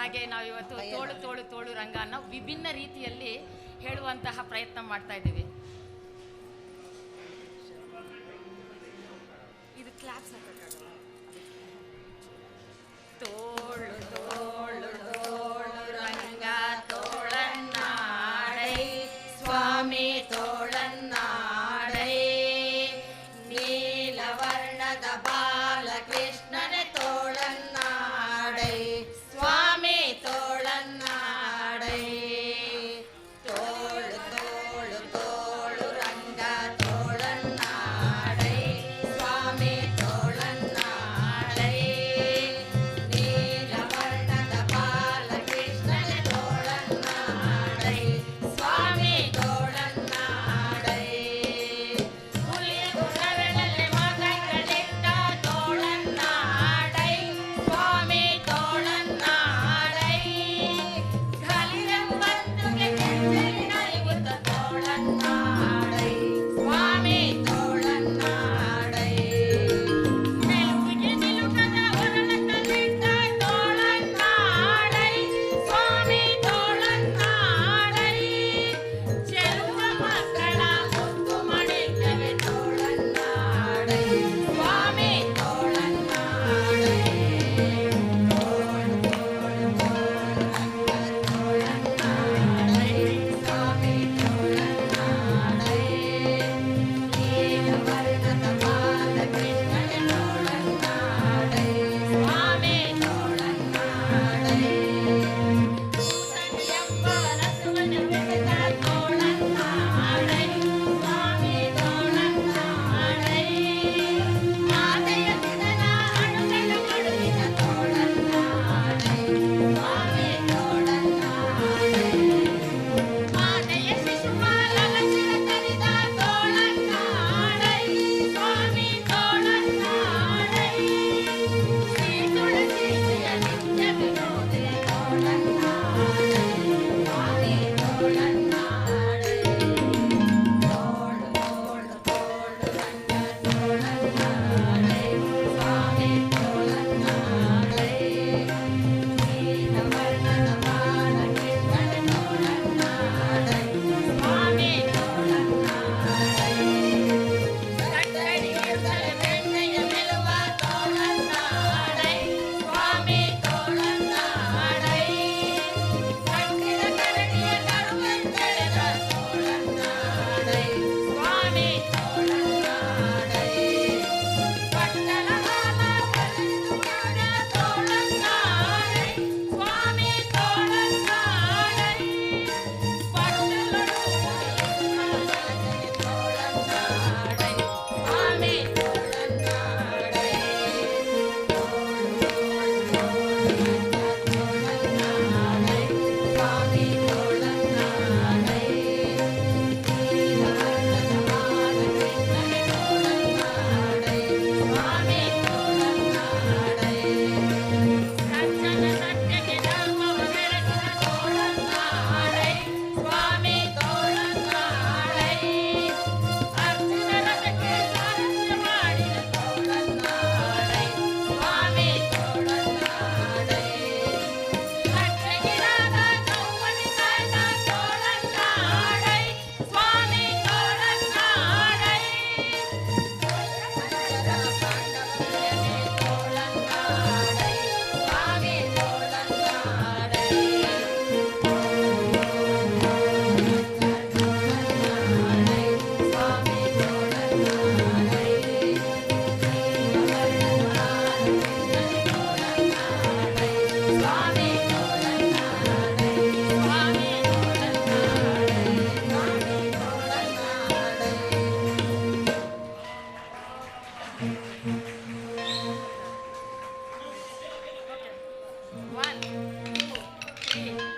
ಹಾಗೆ ನಾವಿವತ್ತು ತೋಳು ತೋಳು ತೋಳು ರಂಗ ಅನ್ನೋ ವಿಭಿನ್ನ ರೀತಿಯಲ್ಲಿ ಹೇಳುವಂತಹ ಪ್ರಯತ್ನ ಮಾಡ್ತಾ ಇದ್ದೀವಿ. ಇದು ಕ್ಲಾಪ್ಸ್ ಹಾಕಕ್ಕಾಗಲ್ಲ. ತೋಳು ತೋಳು ತೋಳು ರಂಗ ತೋಳನ್ನಾಡೈ ಸ್ವಾಮಿ ತೋಳನ್ನಾಡೈ ನೀಲವರ್ಣದ ಬಾಲಕೃಷ್ಣನ ತೋಳನ್ನಾಡೈ ಸ್ವಾಮಿ ತೋಳನ್ನಾಡೈ ತೋಳು ತೋಳು ತೋಳು ರಂಗ ತೋಳನ್ನಾಡೈ ಸ್ವಾಮಿ ತೋಳನ್ನಾಡೈ ನೀಲವರ್ಣದ ಬಾಲಕೃಷ್ಣನ ತೋಳನ್ನಾಡೈ ಸ್ವಾಮಿ ತೋಳನ್ನಾಡೈ ಹುಲಿಯ ಗುಣಗಳಲ್ಲಿ ಮಗಗಳಿಟ್ಟ ತೋಳನ್ನಾಡೈ ಸ್ವಾಮಿ ತೋಳನ್ನಾಡೈ ಘಲಿರೆಂಬಂದುಗೆ ಕೆಂಚಲಿನರಿಗುತ್ತ ತೋಳನ್ನಾಡೈ ಸ್ವಾಮಿ ತೋಳನ್ನಾಡೈ ಮೆಲುಕಿಗೆ ನಿಲುಕದ ಒರಳಕಲ್ಲಿಟ್ಟ ತೋಳನ್ನಾಡೈ ಸ್ವಾಮಿ ತೋಳನ್ನಾಡೈ ಚೆಲುವ ಮಕ್ಕಳ ಮುತ್ತು ಮಣಿಕವೆ ತೋಳನ್ನಾಡೈ ಸ್ವಾಮಿ ತೋಳನ್ನಾಡೈ ತೋಳನ್ನಾಡೈ ಸ್ವಾಮಿ ತೋಳನ್ನಾಡೈ ನೀಲವರ್ಣದ ಬಾಲಕೃಷ್ಣನ ತೋಳನ್ನಾಡೈ ಸ್ವಾಮಿ ತೋಳನ್ನಾಡೈ ಎಂಬ ರಸವನ ಬೆಳೆದ ತೋಳನ್ನಾಡೈ ಸ್ವಾಮಿ ತೋಳನ್ನಾಡೈ ಮಾತೆಯ ದಿನದ ಅಣುಗಳ ಮಡುವಿನ ತೋಳನ್ನಾಡೈ ಸ್ವಾಮಿ ತೋಳನ್ನಾಡೈ ಮಾತೆಯ ಶಿಶುಪಾಲನ ಚಿರತರಿದ ತೋಳನ್ನಾಡೈ ಸ್ವಾಮಿ ತೋಳನ್ನಾಡೈ ಶ್ರೀ ತುಳಸಿಯ ನಿತ್ಯ ವಿನೋದೆ ತೋಳನ್ನಾಡೈ ಸ್ವಾಮಿ ತೋಳನ್ನಾಡೈ ತೋಳು ತೋಳು ತೋಳು ರಂಗ ತೋಳನ್ನಾಡೈ ಸ್ವಾಮಿ ತೋಳನ್ನಾಡೈ ನೀಲವರ್ಣದ ಬಾಲಕೃಷ್ಣನ ತೋಳನ್ನಾಡೈ ಸ್ವಾಮಿ ತೋಳನ್ನಾಡೈ ಕಟ್ಟಡಿಗಿರ್ತಲೆ ಬೆಣ್ಣೆಯ ಮೆಲುವ ತೋಳನ್ನಾಡೈ ಸ್ವಾಮಿ ತೋಳನ್ನಾಡೈ ಕಟ್ಟಿದ ಕರಡಿಯ ಕರುವೆಂದೆಳೆದ ತೋಳನ್ನಾಡೈ ಸ್ವಾಮಿ ತೋಳನ್ನಾಡೈ ಪಟ್ಟಣ ಹಾಲ ಕಲಿತು ಮಾಡ ತೋಳನ್ನಾಡೈ ಸ್ವಾಮಿ ತೋಳನ್ನಾಡೈ ಪಟ್ಟಲೊಳು ತೋಳನ್ನಾಡೈ ಸ್ವಾಮಿ ತೋಳನ್ನಾಡೈ ತೋಳನ್ನಾಡೈ ಸ್ವಾಮಿ ತೋಳನ್ನಾಡೈ ನೀಲವರ್ಣದ ಬಾಲಕೃಷ್ಣನ ತೋಳನ್ನಾಡೈ ಸ್ವಾಮಿ ತೋಳನ್ನಾಡೈ ಸಜ್ಜನ ಸತ್ಯಕ್ಕೆ ಧರ್ಮವ ಮೆರೆಸಿದ ತೋಳನ್ನಾಡೈ ಸ್ವಾಮಿ ತೋಳನ್ನಾಡೈ ಅರ್ಜುನ ರಥಕ್ಕೆ ಸಾರಥ್ಯ ಮಾಡಿದ ತೋಳನ್ನಾಡೈ ಸ್ವಾಮಿ ತೋಳನ್ನಾಡೈ ಕಟ್ಟೆಗಿರಾದ ಕೌವನಿ ಕಾಯ್ದ ತೋಳನ್ನಾಡೈ ಸ್ವಾಮಿ ತೋಳನ್ನಾಡೈ ಪಾಂಡವರೇ ತೋಳನ್ನಾಡೈ ಸ್ವಾಮಿ ತೋಳನ್ನಾಡೈ ತೋಳನ್ನಾಡೈ ಸ್ವಾಮಿ ತೋಳನ್ನಾಡೈ ನೀಲವರ್ಣದ ಬಾಲಕೃಷ್ಣನ ತೋಳನ್ನಾಡೈ ಸ್ವಾಮಿ ತೋಳನ್ನಾಡೈ ಸ್ವಾಮಿ ತೋಳನ್ನಾಡೈ ಸ್ವಾಮಿ ತೋಳನ್ನಾಡೈ. 1 2 3